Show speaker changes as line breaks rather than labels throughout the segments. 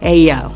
Hey yo,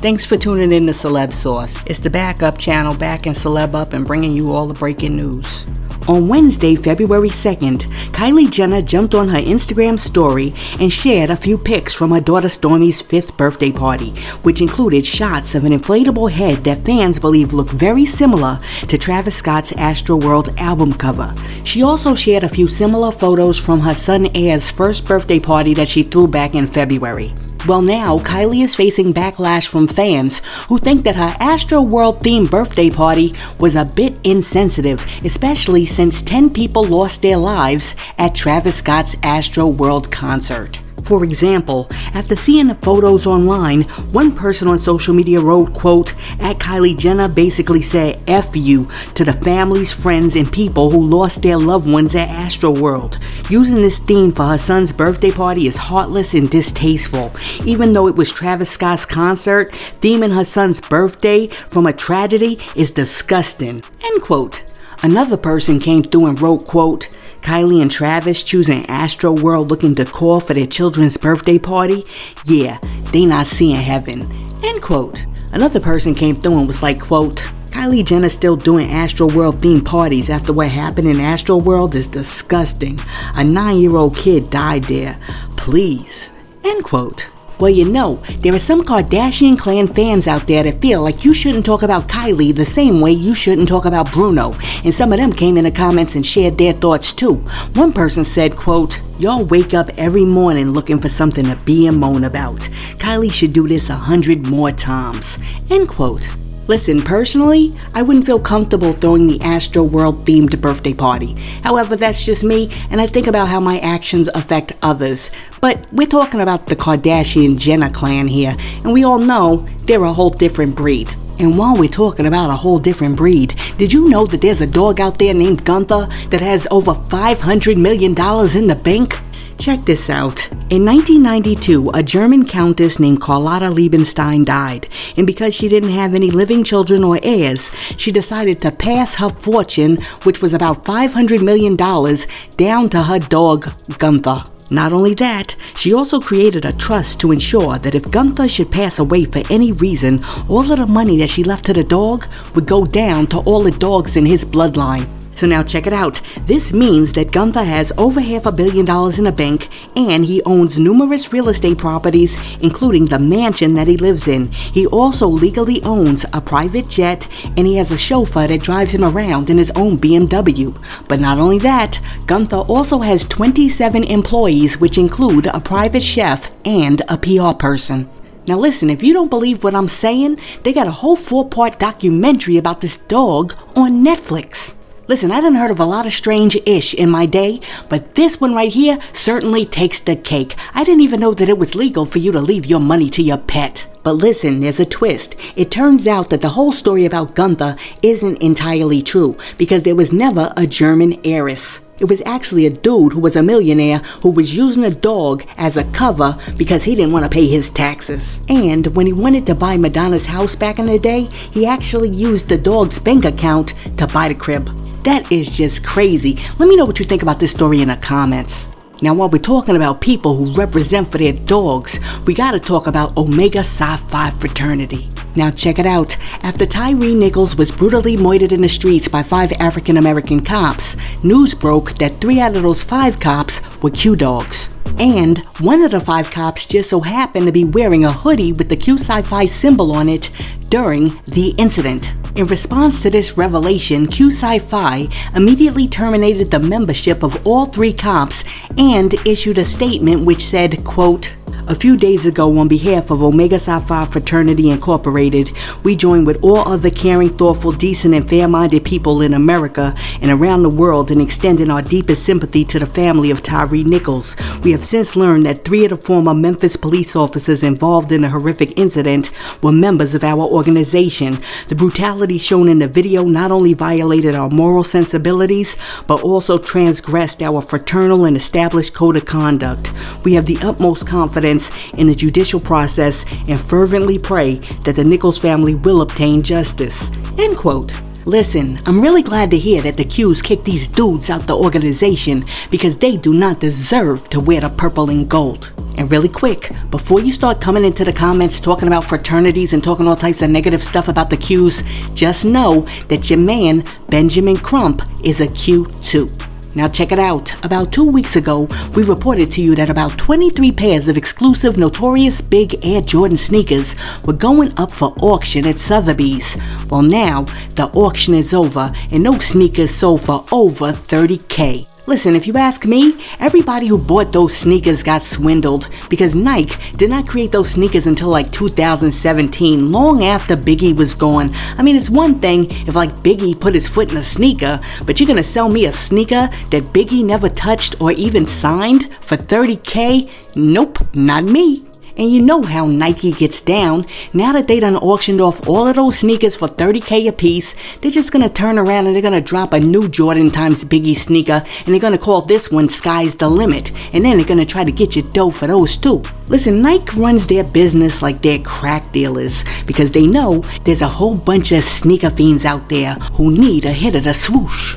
thanks for tuning in to Celeb Source. It's the backup channel backing Celeb up and bringing you all the breaking news. On Wednesday, February 2nd, Kylie Jenner jumped on her Instagram story and shared a few pics from her daughter Stormi's 5th birthday party, which included shots of an inflatable head that fans believe look very similar to Travis Scott's Astroworld album cover. She also shared a few similar photos from her son Air's first birthday party that she threw back in February. Well, now Kylie is facing backlash from fans who think that her Astroworld themed birthday party was a bit insensitive, especially since 10 people lost their lives at Travis Scott's Astroworld concert. For example, after seeing the photos online, one person on social media wrote, quote, "At Kylie Jenner basically said F you to the families, friends, and people who lost their loved ones at Astroworld. Using this theme for her son's birthday party is heartless and distasteful. Even though it was Travis Scott's concert, theming her son's birthday from a tragedy is disgusting." End quote. Another person came through and wrote, quote, "Kylie and Travis choosing Astroworld looking decor for their children's birthday party? Yeah, they not seeing heaven." End quote. Another person came through and was like, quote, "Kylie Jenner still doing Astroworld themed parties after what happened in Astroworld is disgusting. A 9-year-old kid died there. Please." End quote. Well, you know, there are some Kardashian clan fans out there that feel like you shouldn't talk about Kylie the same way you shouldn't talk about Bruno, and some of them came in the comments and shared their thoughts too. One person said, quote, "Y'all wake up every morning looking for something to be and moan about. Kylie should do this 100 more times." End quote. Listen, personally, I wouldn't feel comfortable throwing the Astroworld themed birthday party. However, that's just me, and I think about how my actions affect others. But we're talking about the Kardashian Jenner clan here, and we all know they're a whole different breed. And while we're talking about a whole different breed, did you know that there's a dog out there named Gunther that has over $500 million in the bank? Check this out. In 1992, a German countess named Carlotta Liebenstein died, and because she didn't have any living children or heirs, she decided to pass her fortune, which was about $500 million, down to her dog, Gunther. Not only that, she also created a trust to ensure that if Gunther should pass away for any reason, all of the money that she left to the dog would go down to all the dogs in his bloodline. So now check it out. This means that Gunther has over $500 million in the bank, and he owns numerous real estate properties, including the mansion that he lives in. He also legally owns a private jet, and he has a chauffeur that drives him around in his own BMW. But not only that, Gunther also has 27 employees, which include a private chef and a PR person. Now listen, if you don't believe what I'm saying, they got a whole 4-part documentary about this dog on Netflix. Listen, I done heard of a lot of strange-ish in my day, but this one right here certainly takes the cake. I didn't even know that it was legal for you to leave your money to your pet. But listen, there's a twist. It turns out that the whole story about Gunther isn't entirely true, because there was never a German heiress. It was actually a dude who was a millionaire who was using a dog as a cover because he didn't want to pay his taxes. And when he wanted to buy Madonna's house back in the day, he actually used the dog's bank account to buy the crib. That is just crazy. Let me know what you think about this story in the comments. Now, while we're talking about people who represent for their dogs, we gotta talk about Omega Psi Phi Fraternity. Now check it out. After Tyre Nichols was brutally murdered in the streets by 5 African American cops, news broke that 3 out of those 5 cops were Q dogs. And one of the 5 cops just so happened to be wearing a hoodie with the Q Psi Phi symbol on it during the incident. In response to this revelation, Q Psi Phi immediately terminated the membership of all 3 cops and issued a statement which said, quote, "A few days ago, on behalf of Omega Psi Phi Fraternity Incorporated, we join with all other caring, thoughtful, decent, and fair-minded people in America and around the world in extending our deepest sympathy to the family of Tyre Nichols. We have since learned that 3 of the former Memphis police officers involved in the horrific incident were members of our organization. The brutality shown in the video not only violated our moral sensibilities, but also transgressed our fraternal and established code of conduct. We have the utmost confidence in the judicial process and fervently pray that the Nichols family will obtain justice." End quote. Listen, I'm really glad to hear that the Qs kicked these dudes out the organization because they do not deserve to wear the purple and gold. And really quick, before you start coming into the comments talking about fraternities and talking all types of negative stuff about the Qs, just know that your man, Benjamin Crump, is a Q too. Now check it out. About 2 weeks ago, we reported to you that about 23 pairs of exclusive Notorious Big Air Jordan sneakers were going up for auction at Sotheby's. Well now, the auction is over and those sneakers sold for over $30K. Listen, if you ask me, everybody who bought those sneakers got swindled because Nike did not create those sneakers until like 2017, long after Biggie was gone. I mean, it's one thing if like Biggie put his foot in a sneaker, but you're gonna sell me a sneaker that Biggie never touched or even signed for $30K? Nope, not me. And you know how Nike gets down. Now that they done auctioned off all of those sneakers for $30K a piece, they're just gonna turn around and they're gonna drop a new Jordan times Biggie sneaker and they're gonna call this one Sky's the Limit. And then they're gonna try to get you dough for those too. Listen, Nike runs their business like they're crack dealers because they know there's a whole bunch of sneaker fiends out there who need a hit of the swoosh.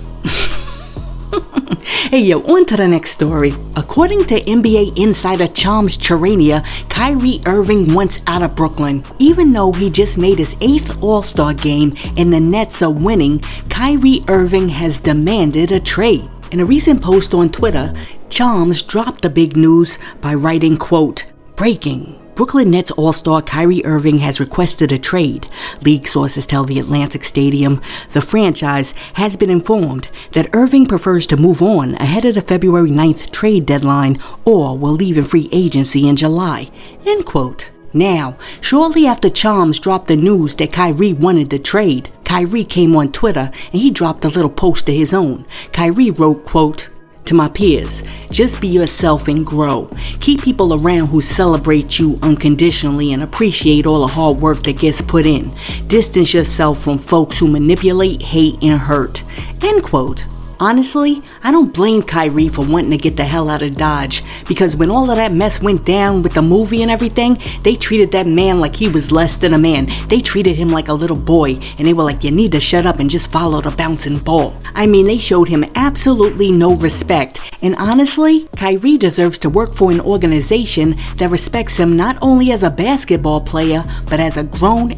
Hey yo, on to the next story. According to NBA insider Charlamagne, Kyrie Irving wants out of Brooklyn. Even though he just made his 8th All-Star game and the Nets are winning, Kyrie Irving has demanded a trade. In a recent post on Twitter, Charms dropped the big news by writing, quote, "Breaking. Brooklyn Nets All-Star Kyrie Irving has requested a trade," league sources tell the Atlantic Stadium. The franchise has been informed that Irving prefers to move on ahead of the February 9th trade deadline or will leave in free agency in July. End quote. Now, shortly after Charms dropped the news that Kyrie wanted the trade, Kyrie came on Twitter and he dropped a little post of his own. Kyrie wrote, quote, "To my peers, just be yourself and grow. Keep people around who celebrate you unconditionally and appreciate all the hard work that gets put in. Distance yourself from folks who manipulate, hate, and hurt." End quote. Honestly, I don't blame Kyrie for wanting to get the hell out of Dodge because when all of that mess went down with the movie and everything, they treated that man like he was less than a man. They treated him like a little boy and they were like, "You need to shut up and just follow the bouncing ball." I mean, they showed him absolutely no respect. And honestly, Kyrie deserves to work for an organization that respects him not only as a basketball player, but as a grown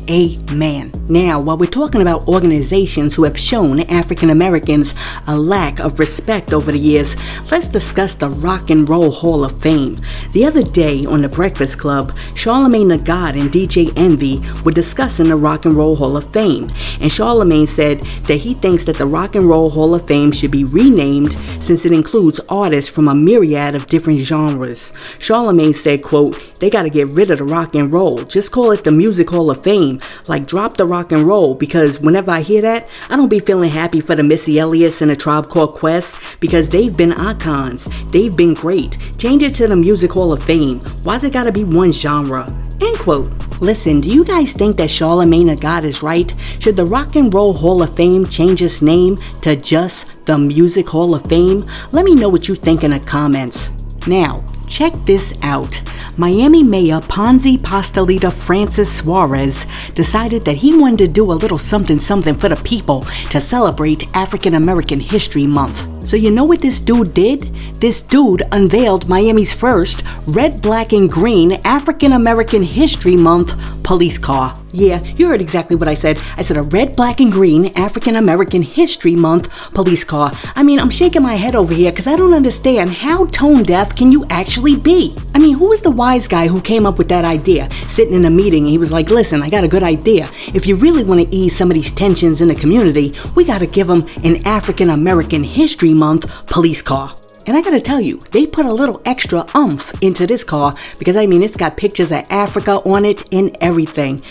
man. Now, while we're talking about organizations who have shown African Americans a lack of respect over the years, let's discuss the Rock and Roll Hall of Fame. The other day on The Breakfast Club, Charlamagne the God and DJ Envy were discussing the Rock and Roll Hall of Fame, and Charlamagne said that he thinks that the Rock and Roll Hall of Fame should be renamed since it includes artists from a myriad of different genres. Charlamagne said, quote, "They gotta get rid of the rock and roll. Just call it the Music Hall of Fame. Like, drop the rock and roll, because whenever I hear that, I don't be feeling happy for the Missy Elliott's and the Tribe Called Quest, because they've been icons. They've been great. Change it to the Music Hall of Fame. Why's it gotta be one genre?" End quote. Listen, do you guys think that Charlamagne the God is right? Should the Rock and Roll Hall of Fame change its name to just the Music Hall of Fame? Let me know what you think in the comments. Now, check this out. Miami Mayor Ponzi Pastelita Francis Suarez decided that he wanted to do a little something for the people to celebrate African American History Month. So you know what this dude did? This dude unveiled Miami's first red, black, and green African American History Month police car. Yeah, you heard exactly what I said. I said a red, black, and green African American History Month police car. I mean, I'm shaking my head over here because I don't understand how tone deaf can you actually be? I mean, who was the wise guy who came up with that idea? Sitting in a meeting and he was like, "Listen, I got a good idea. If you really want to ease some of these tensions in the community, we got to give them an African American History Month police car." And I gotta tell you, they put a little extra oomph into this car because I mean, it's got pictures of Africa on it and everything.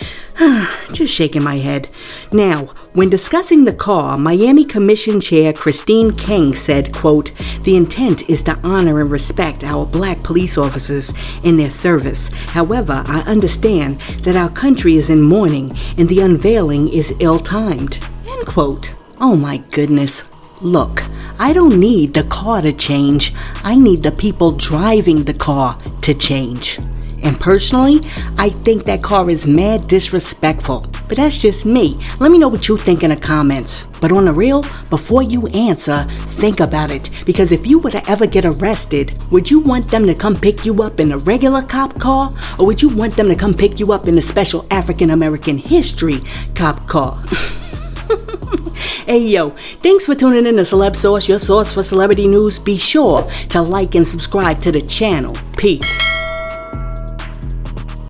Just shaking my head. Now, when discussing the car, Miami Commission Chair Christine King said, quote, "The intent is to honor and respect our black police officers in their service. However, I understand that our country is in mourning and the unveiling is ill-timed." End quote. Oh my goodness. Look, I don't need the car to change. I need the people driving the car to change. And personally, I think that car is mad disrespectful. But that's just me. Let me know what you think in the comments. But on the real, before you answer, think about it. Because if you were to ever get arrested, would you want them to come pick you up in a regular cop car? Or would you want them to come pick you up in the special African American history cop car? Hey yo, thanks for tuning in to Celeb Source, your source for celebrity news. Be sure to like and subscribe to the channel. Peace.